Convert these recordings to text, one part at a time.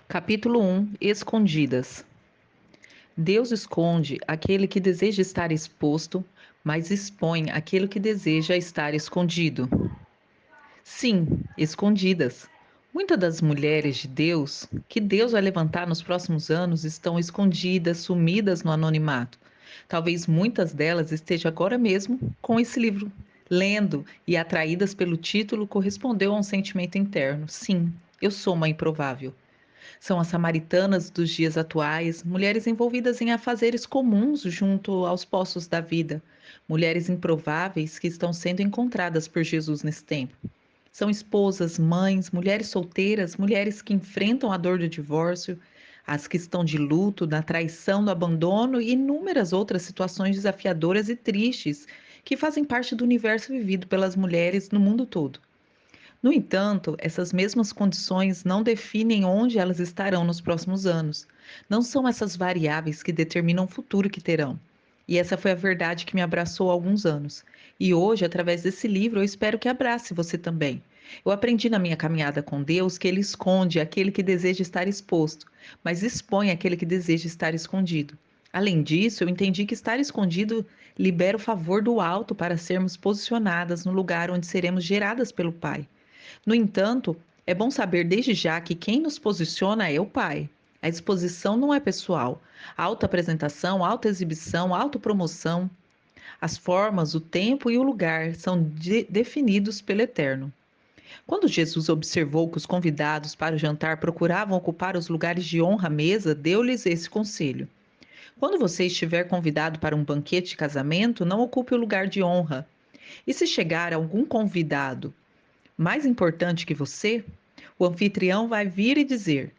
Capítulo 1 Escondidas. Deus esconde aquele que deseja estar exposto, mas expõe aquele que deseja estar escondido. Sim, escondidas. Muitas das mulheres de Deus, que Deus vai levantar nos próximos anos, estão escondidas, sumidas no anonimato. Talvez muitas delas estejam agora mesmo com esse livro, lendo e atraídas pelo título, correspondeu a um sentimento interno. Sim, eu sou uma improvável. São as samaritanas dos dias atuais, mulheres envolvidas em afazeres comuns junto aos poços da vida, mulheres improváveis que estão sendo encontradas por Jesus nesse tempo. São esposas, mães, mulheres solteiras, mulheres que enfrentam a dor do divórcio, as que estão de luto, da traição, do abandono e inúmeras outras situações desafiadoras e tristes que fazem parte do universo vivido pelas mulheres no mundo todo. No entanto, essas mesmas condições não definem onde elas estarão nos próximos anos. Não são essas variáveis que determinam o futuro que terão. E essa foi a verdade que me abraçou há alguns anos. E hoje, através desse livro, eu espero que abrace você também. Eu aprendi na minha caminhada com Deus que Ele esconde aquele que deseja estar exposto, mas expõe aquele que deseja estar escondido. Além disso, eu entendi que estar escondido libera o favor do alto para sermos posicionadas no lugar onde seremos geradas pelo Pai. No entanto, é bom saber desde já que quem nos posiciona é o Pai. A exposição não é pessoal. A autoapresentação, autoexibição, autopromoção, as formas, o tempo e o lugar são definidos pelo Eterno. Quando Jesus observou que os convidados para o jantar procuravam ocupar os lugares de honra à mesa, deu-lhes esse conselho: quando você estiver convidado para um banquete de casamento, não ocupe o lugar de honra. E se chegar algum convidado mais importante que você, o anfitrião vai vir e dizer: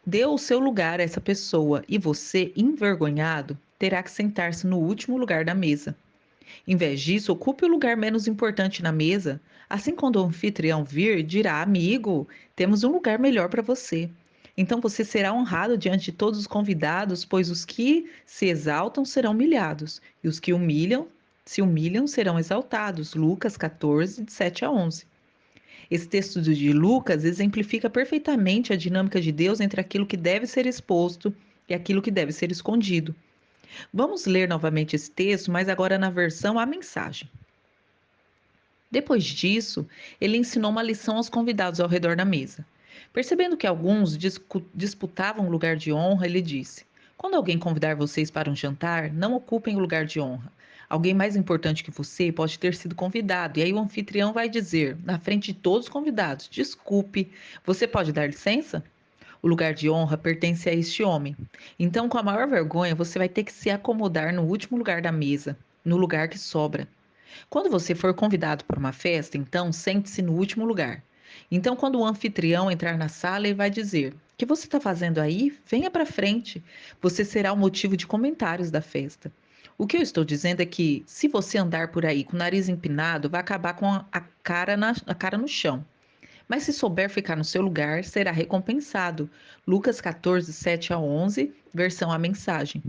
dê o seu lugar a essa pessoa e você, envergonhado, terá que sentar-se no último lugar da mesa. Em vez disso, ocupe o lugar menos importante na mesa. Assim, quando o anfitrião vir, dirá: amigo, temos um lugar melhor para você. Então você será honrado diante de todos os convidados, pois os que se exaltam serão humilhados, e os que se humilham serão exaltados. Lucas 14, de 7 a 11. Esse texto de Lucas exemplifica perfeitamente a dinâmica de Deus entre aquilo que deve ser exposto e aquilo que deve ser escondido. Vamos ler novamente esse texto, mas agora na versão A Mensagem. Depois disso, ele ensinou uma lição aos convidados ao redor da mesa. Percebendo que alguns disputavam o lugar de honra, ele disse: quando alguém convidar vocês para um jantar, não ocupem o lugar de honra. Alguém mais importante que você pode ter sido convidado, e aí o anfitrião vai dizer, na frente de todos os convidados: desculpe, você pode dar licença? O lugar de honra pertence a este homem. Então, com a maior vergonha, você vai ter que se acomodar no último lugar da mesa, no lugar que sobra. Quando você for convidado para uma festa, então sente-se no último lugar. Então, quando o anfitrião entrar na sala, ele vai dizer: o que você está fazendo aí? Venha para frente. Você será o motivo de comentários da festa. O que eu estou dizendo é que, se você andar por aí com o nariz empinado, vai acabar com a cara no chão. Mas se souber ficar no seu lugar, será recompensado. Lucas 14, 7 a 11, versão A Mensagem.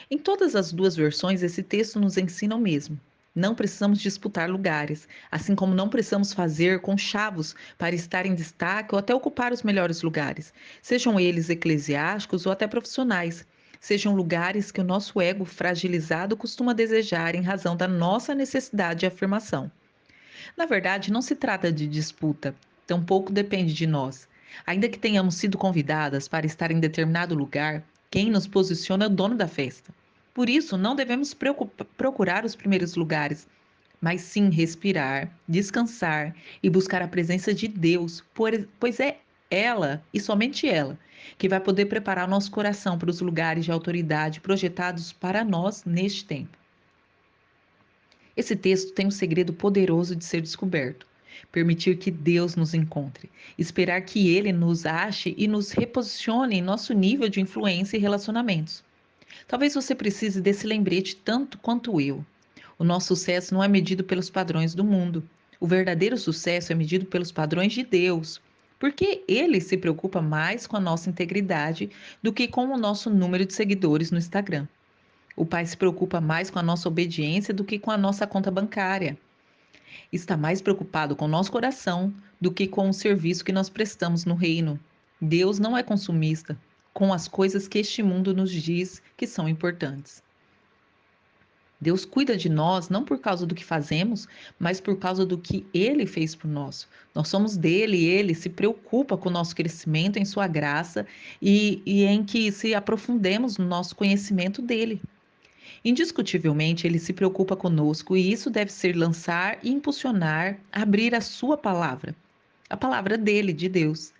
Em todas as duas versões, esse texto nos ensina o mesmo. Não precisamos disputar lugares, assim como não precisamos fazer conchavos para estar em destaque ou até ocupar os melhores lugares, sejam eles eclesiásticos ou até profissionais. Sejam lugares que o nosso ego fragilizado costuma desejar em razão da nossa necessidade de afirmação. Na verdade, não se trata de disputa, tampouco depende de nós. Ainda que tenhamos sido convidadas para estar em determinado lugar, quem nos posiciona é o dono da festa. Por isso, não devemos procurar os primeiros lugares, mas sim respirar, descansar e buscar a presença de Deus, pois é ela e somente ela que vai poder preparar nosso coração para os lugares de autoridade projetados para nós neste tempo. Esse texto tem um segredo poderoso de ser descoberto. Permitir que Deus nos encontre, esperar que Ele nos ache e nos reposicione em nosso nível de influência e relacionamentos. Talvez você precise desse lembrete tanto quanto eu. O nosso sucesso não é medido pelos padrões do mundo. O verdadeiro sucesso é medido pelos padrões de Deus, porque Ele se preocupa mais com a nossa integridade do que com o nosso número de seguidores no Instagram. O Pai se preocupa mais com a nossa obediência do que com a nossa conta bancária. Está mais preocupado com o nosso coração do que com o serviço que nós prestamos no reino. Deus não é consumista com as coisas que este mundo nos diz que são importantes. Deus cuida de nós não por causa do que fazemos, mas por causa do que Ele fez por nós. Nós somos dele e Ele se preocupa com o nosso crescimento em Sua graça e em que se aprofundemos no nosso conhecimento dele. Indiscutivelmente, Ele se preocupa conosco e isso deve ser lançar e impulsionar, abrir a Sua palavra, a palavra dele, de Deus.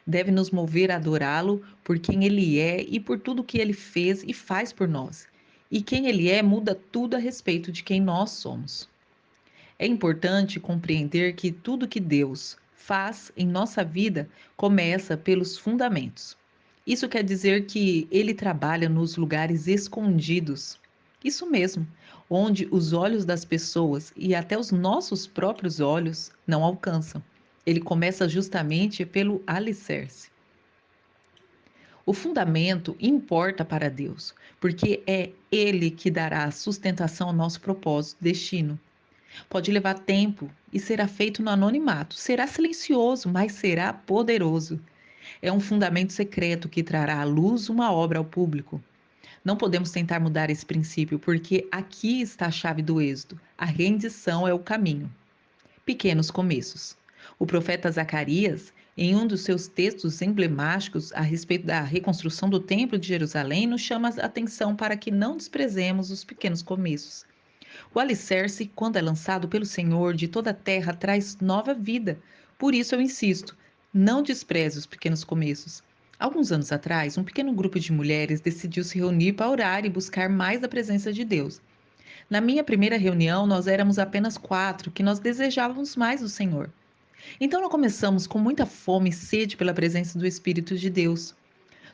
Deve nos mover a adorá-lo por quem ele é e por tudo que ele fez e faz por nós. E quem ele é muda tudo a respeito de quem nós somos. É importante compreender que tudo que Deus faz em nossa vida começa pelos fundamentos. Isso quer dizer que ele trabalha nos lugares escondidos. Isso mesmo, onde os olhos das pessoas e até os nossos próprios olhos não alcançam. Ele começa justamente pelo alicerce. O fundamento importa para Deus, porque é Ele que dará sustentação ao nosso propósito, destino. Pode levar tempo e será feito no anonimato. Será silencioso, mas será poderoso. É um fundamento secreto que trará à luz uma obra ao público. Não podemos tentar mudar esse princípio, porque aqui está a chave do êxito. A rendição é o caminho. Pequenos começos. O profeta Zacarias, em um dos seus textos emblemáticos a respeito da reconstrução do Templo de Jerusalém, nos chama a atenção para que não desprezemos os pequenos começos. O alicerce, quando é lançado pelo Senhor de toda a terra, traz nova vida. Por isso eu insisto, não despreze os pequenos começos. Alguns anos atrás, um pequeno grupo de mulheres decidiu se reunir para orar e buscar mais da presença de Deus. Na minha primeira reunião, nós éramos apenas 4, que nós desejávamos mais do Senhor. Então, nós começamos com muita fome e sede pela presença do Espírito de Deus.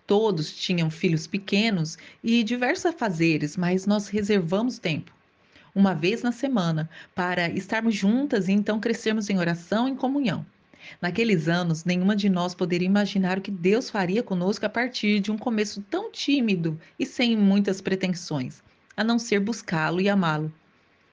Todos tinham filhos pequenos e diversos afazeres, mas nós reservamos tempo, uma vez na semana, para estarmos juntas e então crescermos em oração e em comunhão. Naqueles anos, nenhuma de nós poderia imaginar o que Deus faria conosco a partir de um começo tão tímido e sem muitas pretensões, a não ser buscá-lo e amá-lo.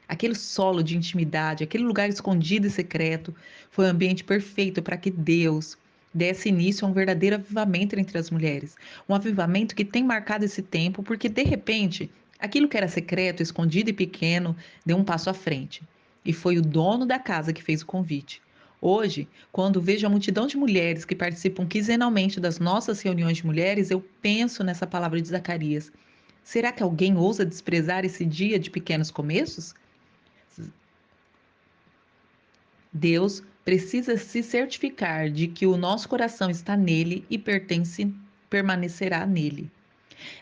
Aquele solo de intimidade, aquele lugar escondido e secreto, foi o ambiente perfeito para que Deus desse início a um verdadeiro avivamento entre as mulheres. Um avivamento que tem marcado esse tempo, porque de repente, aquilo que era secreto, escondido e pequeno, deu um passo à frente. E foi o dono da casa que fez o convite. Hoje, quando vejo a multidão de mulheres que participam quinzenalmente das nossas reuniões de mulheres, eu penso nessa palavra de Zacarias. Será que alguém ousa desprezar esse dia de pequenos começos? Deus precisa se certificar de que o nosso coração está nele e permanecerá nele.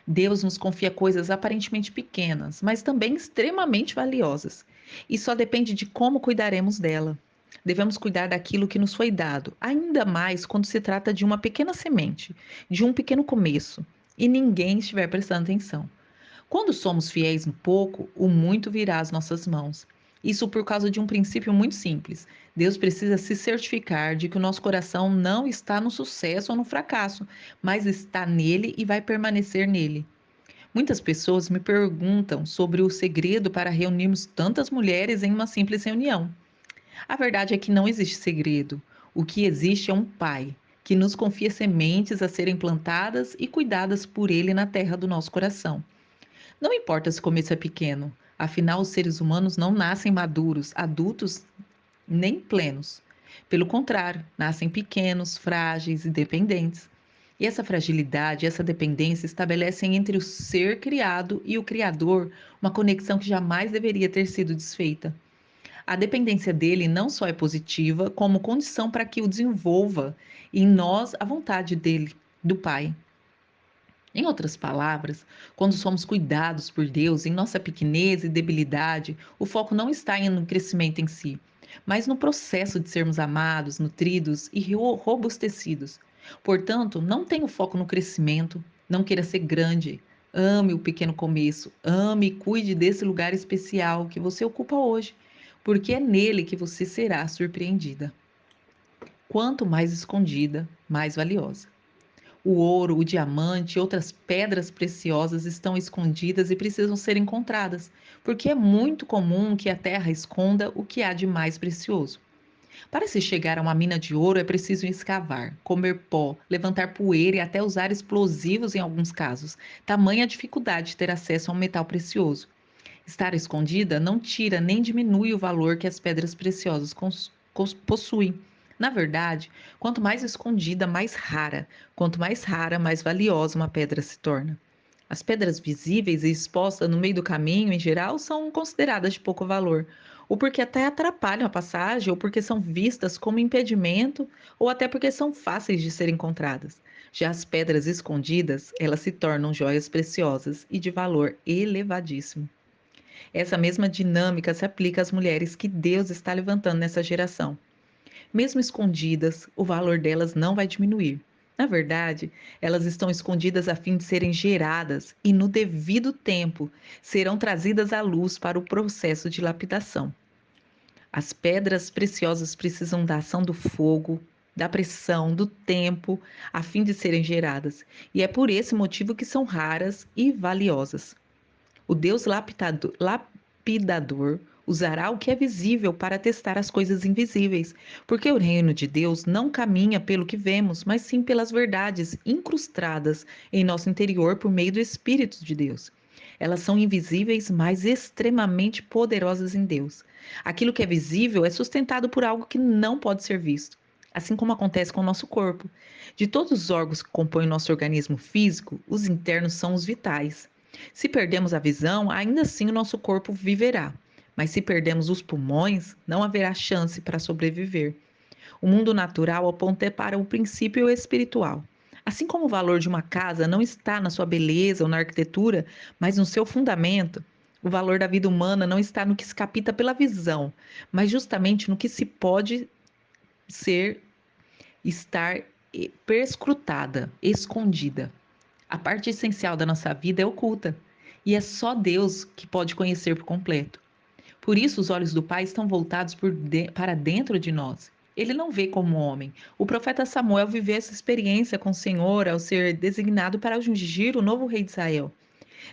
Deus nos confia coisas aparentemente pequenas, mas também extremamente valiosas. E só depende de como cuidaremos dela. Devemos cuidar daquilo que nos foi dado, ainda mais quando se trata de uma pequena semente, de um pequeno começo, e ninguém estiver prestando atenção. Quando somos fiéis no pouco, o muito virá às nossas mãos. Isso por causa de um princípio muito simples. Deus precisa se certificar de que o nosso coração não está no sucesso ou no fracasso, mas está nele e vai permanecer nele. Muitas pessoas me perguntam sobre o segredo para reunirmos tantas mulheres em uma simples reunião. A verdade é que não existe segredo. O que existe é um Pai que nos confia sementes a serem plantadas e cuidadas por Ele na terra do nosso coração. Não importa se o começo é pequeno, afinal, os seres humanos não nascem maduros, adultos nem plenos. Pelo contrário, nascem pequenos, frágeis e dependentes. E essa fragilidade, essa dependência estabelecem entre o ser criado e o Criador uma conexão que jamais deveria ter sido desfeita. A dependência dele não só é positiva, como condição para que o desenvolva em nós a vontade dele, do Pai. Em outras palavras, quando somos cuidados por Deus em nossa pequenez e debilidade, o foco não está no crescimento em si, mas no processo de sermos amados, nutridos e robustecidos. Portanto, não tenha o foco no crescimento, não queira ser grande. Ame o pequeno começo, ame e cuide desse lugar especial que você ocupa hoje, porque é nele que você será surpreendida. Quanto mais escondida, mais valiosa. O ouro, o diamante e outras pedras preciosas estão escondidas e precisam ser encontradas, porque é muito comum que a terra esconda o que há de mais precioso. Para se chegar a uma mina de ouro é preciso escavar, comer pó, levantar poeira e até usar explosivos em alguns casos. Tamanha a dificuldade de ter acesso a um metal precioso. Estar escondida não tira nem diminui o valor que as pedras preciosas possuem. Na verdade, quanto mais escondida, mais rara. Quanto mais rara, mais valiosa uma pedra se torna. As pedras visíveis e expostas no meio do caminho, em geral, são consideradas de pouco valor, ou porque até atrapalham a passagem, ou porque são vistas como impedimento, ou até porque são fáceis de ser encontradas. Já as pedras escondidas, elas se tornam joias preciosas e de valor elevadíssimo. Essa mesma dinâmica se aplica às mulheres que Deus está levantando nessa geração. Mesmo escondidas, o valor delas não vai diminuir. Na verdade, elas estão escondidas a fim de serem geradas e, no devido tempo, serão trazidas à luz para o processo de lapidação. As pedras preciosas precisam da ação do fogo, da pressão, do tempo, a fim de serem geradas, e é por esse motivo que são raras e valiosas. O Deus lapidador usará o que é visível para testar as coisas invisíveis, porque o reino de Deus não caminha pelo que vemos, mas sim pelas verdades incrustadas em nosso interior por meio do Espírito de Deus. Elas são invisíveis, mas extremamente poderosas em Deus. Aquilo que é visível é sustentado por algo que não pode ser visto, assim como acontece com o nosso corpo. De todos os órgãos que compõem o nosso organismo físico, os internos são os vitais. Se perdemos a visão, ainda assim o nosso corpo viverá. Mas se perdemos os pulmões, não haverá chance para sobreviver. O mundo natural aponta para o princípio espiritual. Assim como o valor de uma casa não está na sua beleza ou na arquitetura, mas no seu fundamento, o valor da vida humana não está no que se capta pela visão, mas justamente no que se pode ser, estar perscrutada, escondida. A parte essencial da nossa vida é oculta, e é só Deus que pode conhecer por completo. Por isso, os olhos do Pai estão voltados para dentro de nós. Ele não vê como homem. O profeta Samuel viveu essa experiência com o Senhor ao ser designado para ungir o novo rei de Israel.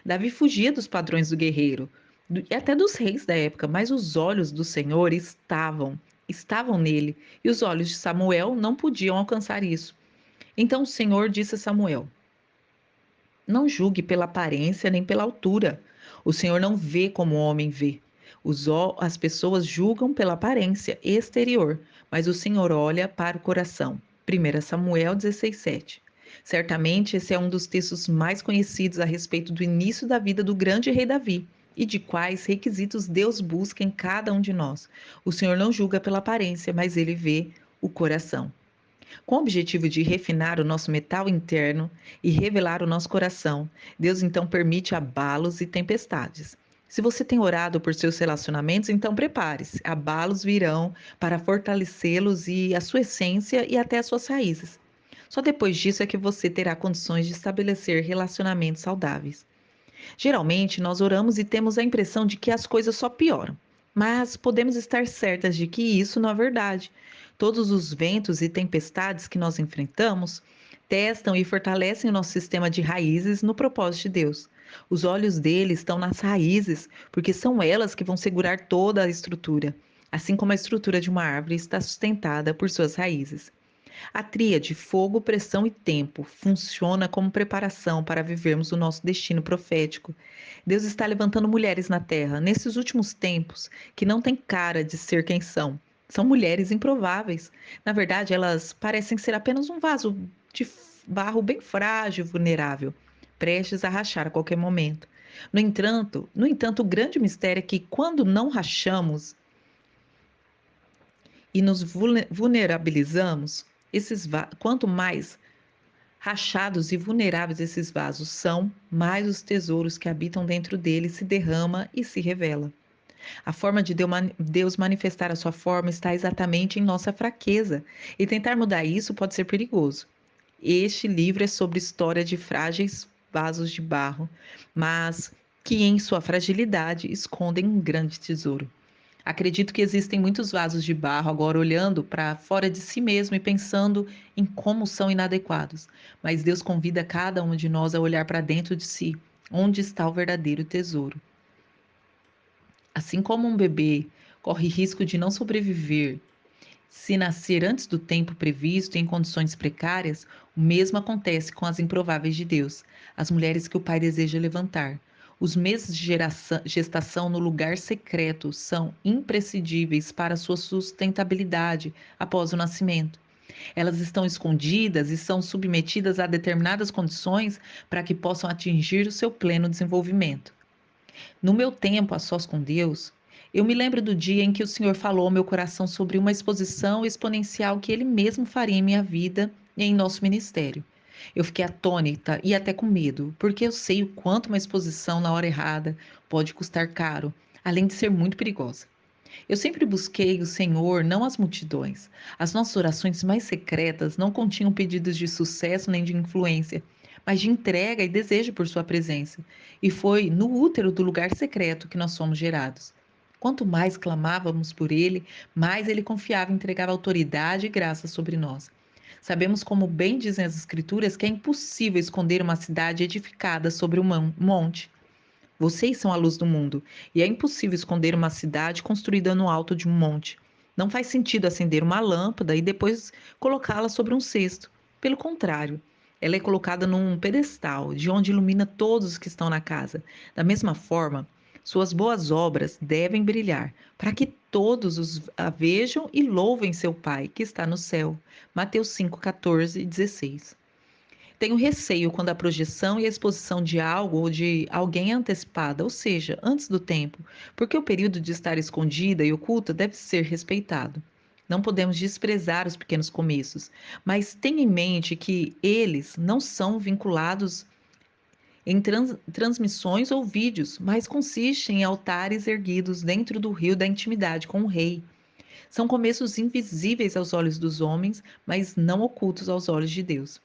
Davi fugia dos padrões do guerreiro, e até dos reis da época, mas os olhos do Senhor estavam nele, e os olhos de Samuel não podiam alcançar isso. Então o Senhor disse a Samuel: Não julgue pela aparência nem pela altura. O Senhor não vê como o homem vê. As pessoas julgam pela aparência exterior, mas o Senhor olha para o coração. 1 Samuel 16:7. Certamente esse é um dos textos mais conhecidos a respeito do início da vida do grande rei Davi e de quais requisitos Deus busca em cada um de nós. O Senhor não julga pela aparência, mas ele vê o coração. Com o objetivo de refinar o nosso metal interno e revelar o nosso coração, Deus então permite abalos e tempestades. Se você tem orado por seus relacionamentos, então prepare-se. Abalos virão para fortalecê-los e a sua essência e até as suas raízes. Só depois disso é que você terá condições de estabelecer relacionamentos saudáveis. Geralmente, nós oramos e temos a impressão de que as coisas só pioram, mas podemos estar certas de que isso não é verdade. Todos os ventos e tempestades que nós enfrentamos testam e fortalecem o nosso sistema de raízes no propósito de Deus. Os olhos dele estão nas raízes, porque são elas que vão segurar toda a estrutura, assim como a estrutura de uma árvore está sustentada por suas raízes. A tríade fogo, pressão e tempo funciona como preparação para vivermos o nosso destino profético. Deus está levantando mulheres na terra, nesses últimos tempos, que não têm cara de ser quem são. São mulheres improváveis. Na verdade, elas parecem ser apenas um vaso de barro bem frágil e vulnerável, prestes a rachar a qualquer momento. No entanto, o grande mistério é que quando não rachamos e nos vulnerabilizamos, quanto mais rachados e vulneráveis esses vasos são, mais os tesouros que habitam dentro deles se derrama e se revela. A forma de Deus manifestar a sua forma está exatamente em nossa fraqueza, e tentar mudar isso pode ser perigoso. Este livro é sobre história de frágeis vasos de barro, mas que em sua fragilidade escondem um grande tesouro. Acredito que existem muitos vasos de barro agora olhando para fora de si mesmo e pensando em como são inadequados. Mas Deus convida cada um de nós a olhar para dentro de si, onde está o verdadeiro tesouro. Assim como um bebê corre risco de não sobreviver Se nascer antes do tempo previsto e em condições precárias, o mesmo acontece com as improváveis de Deus, as mulheres que o Pai deseja levantar. Os meses de gestação no lugar secreto são imprescindíveis para sua sustentabilidade após o nascimento. Elas estão escondidas e são submetidas a determinadas condições para que possam atingir o seu pleno desenvolvimento. No meu tempo a sós com Deus, eu me lembro do dia em que o Senhor falou ao meu coração sobre uma exposição exponencial que Ele mesmo faria em minha vida e em nosso ministério. Eu fiquei atônita e até com medo, porque eu sei o quanto uma exposição na hora errada pode custar caro, além de ser muito perigosa. Eu sempre busquei o Senhor, não as multidões. As nossas orações mais secretas não continham pedidos de sucesso nem de influência, mas de entrega e desejo por Sua presença. E foi no útero do lugar secreto que nós fomos gerados. Quanto mais clamávamos por Ele, mais Ele confiava e entregava autoridade e graça sobre nós. Sabemos, como bem dizem as Escrituras, que é impossível esconder uma cidade edificada sobre um monte. Vocês são a luz do mundo, e é impossível esconder uma cidade construída no alto de um monte. Não faz sentido acender uma lâmpada e depois colocá-la sobre um cesto. Pelo contrário, ela é colocada num pedestal, de onde ilumina todos os que estão na casa. Da mesma forma, suas boas obras devem brilhar, para que todos os a vejam e louvem seu Pai, que está no céu. Mateus 5, 14 e 16. Tenho receio quando a projeção e a exposição de algo ou de alguém é antecipada, ou seja, antes do tempo, porque o período de estar escondida e oculta deve ser respeitado. Não podemos desprezar os pequenos começos, mas tenha em mente que eles não são vinculados em transmissões ou vídeos, mas consistem em altares erguidos dentro do rio da intimidade com o rei. São começos invisíveis aos olhos dos homens, mas não ocultos aos olhos de Deus.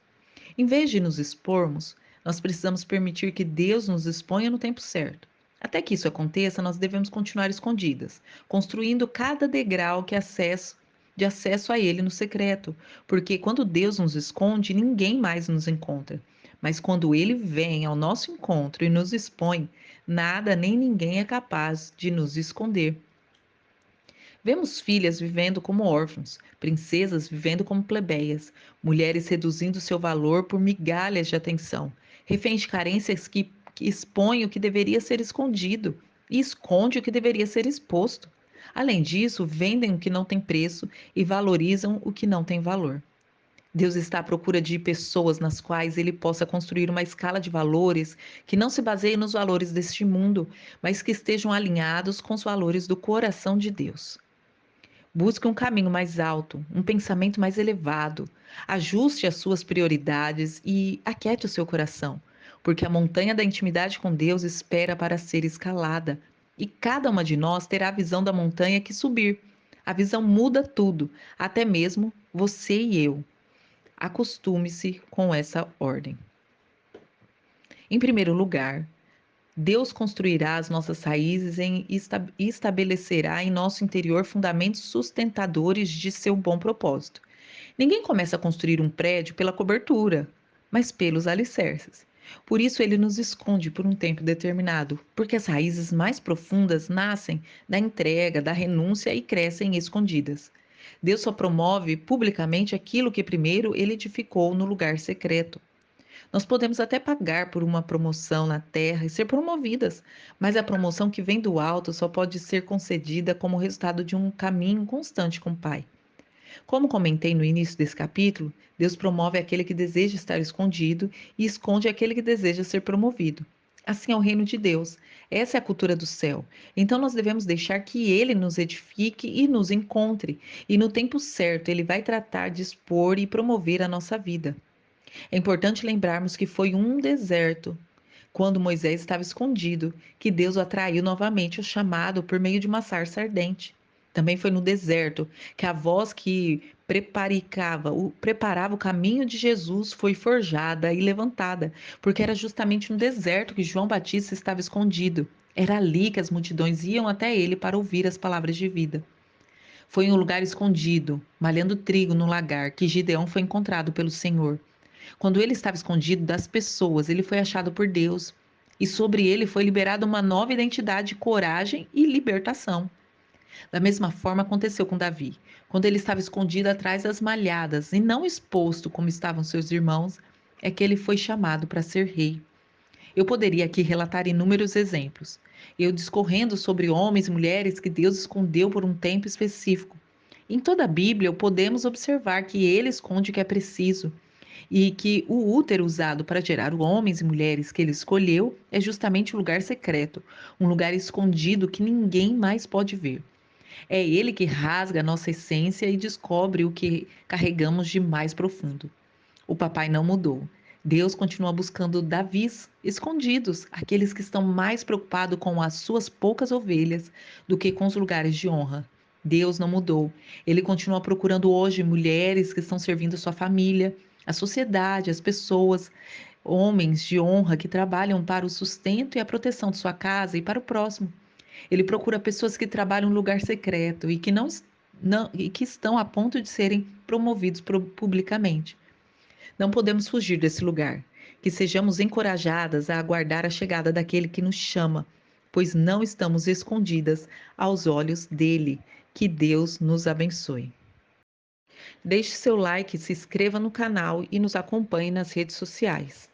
Em vez de nos expormos, nós precisamos permitir que Deus nos exponha no tempo certo. Até que isso aconteça, nós devemos continuar escondidas, construindo cada degrau de acesso a Ele no secreto, porque quando Deus nos esconde, ninguém mais nos encontra. Mas quando Ele vem ao nosso encontro e nos expõe, nada nem ninguém é capaz de nos esconder. Vemos filhas vivendo como órfãos, princesas vivendo como plebeias, mulheres reduzindo seu valor por migalhas de atenção, reféns de carências que expõem o que deveria ser escondido e esconde o que deveria ser exposto. Além disso, vendem o que não tem preço e valorizam o que não tem valor. Deus está à procura de pessoas nas quais ele possa construir uma escala de valores que não se baseie nos valores deste mundo, mas que estejam alinhados com os valores do coração de Deus. Busque um caminho mais alto, um pensamento mais elevado. Ajuste as suas prioridades e aquiete o seu coração, porque a montanha da intimidade com Deus espera para ser escalada. E cada uma de nós terá a visão da montanha que subir. A visão muda tudo, até mesmo você e eu. Acostume-se com essa ordem. Em primeiro lugar, Deus construirá as nossas raízes e estabelecerá em nosso interior fundamentos sustentadores de seu bom propósito. Ninguém começa a construir um prédio pela cobertura, mas pelos alicerces. Por isso ele nos esconde por um tempo determinado, porque as raízes mais profundas nascem da entrega, da renúncia e crescem escondidas. Deus só promove publicamente aquilo que primeiro ele edificou no lugar secreto. Nós podemos até pagar por uma promoção na terra e ser promovidas, mas a promoção que vem do alto só pode ser concedida como resultado de um caminho constante com o Pai. Como comentei no início desse capítulo, Deus promove aquele que deseja estar escondido e esconde aquele que deseja ser promovido. Assim é o reino de Deus. Essa é a cultura do céu. Então nós devemos deixar que Ele nos edifique e nos encontre. E no tempo certo, Ele vai tratar de expor e promover a nossa vida. É importante lembrarmos que foi um deserto, quando Moisés estava escondido, que Deus o atraiu novamente ao chamado por meio de uma sarça ardente. Também foi no deserto que a voz que preparava o caminho de Jesus foi forjada e levantada, porque era justamente no deserto que João Batista estava escondido. Era ali que as multidões iam até ele para ouvir as palavras de vida. Foi em um lugar escondido, malhando trigo no lagar, que Gideão foi encontrado pelo Senhor. Quando ele estava escondido das pessoas, ele foi achado por Deus. E sobre ele foi liberada uma nova identidade, coragem e libertação. Da mesma forma aconteceu com Davi, quando ele estava escondido atrás das malhadas e não exposto como estavam seus irmãos, é que ele foi chamado para ser rei. Eu poderia aqui relatar inúmeros exemplos, eu discorrendo sobre homens e mulheres que Deus escondeu por um tempo específico. Em toda a Bíblia, podemos observar que ele esconde o que é preciso e que o útero usado para gerar os homens e mulheres que ele escolheu é justamente o lugar secreto, um lugar escondido que ninguém mais pode ver. É ele que rasga a nossa essência e descobre o que carregamos de mais profundo. O papai não mudou. Deus continua buscando Davis escondidos, aqueles que estão mais preocupados com as suas poucas ovelhas do que com os lugares de honra. Deus não mudou. Ele continua procurando hoje mulheres que estão servindo sua família, a sociedade, as pessoas, homens de honra que trabalham para o sustento e a proteção de sua casa e para o próximo. Ele procura pessoas que trabalham em lugar secreto e que e que estão a ponto de serem promovidos publicamente. Não podemos fugir desse lugar. Que sejamos encorajadas a aguardar a chegada daquele que nos chama, pois não estamos escondidas aos olhos dele. Que Deus nos abençoe. Deixe seu like, se inscreva no canal e nos acompanhe nas redes sociais.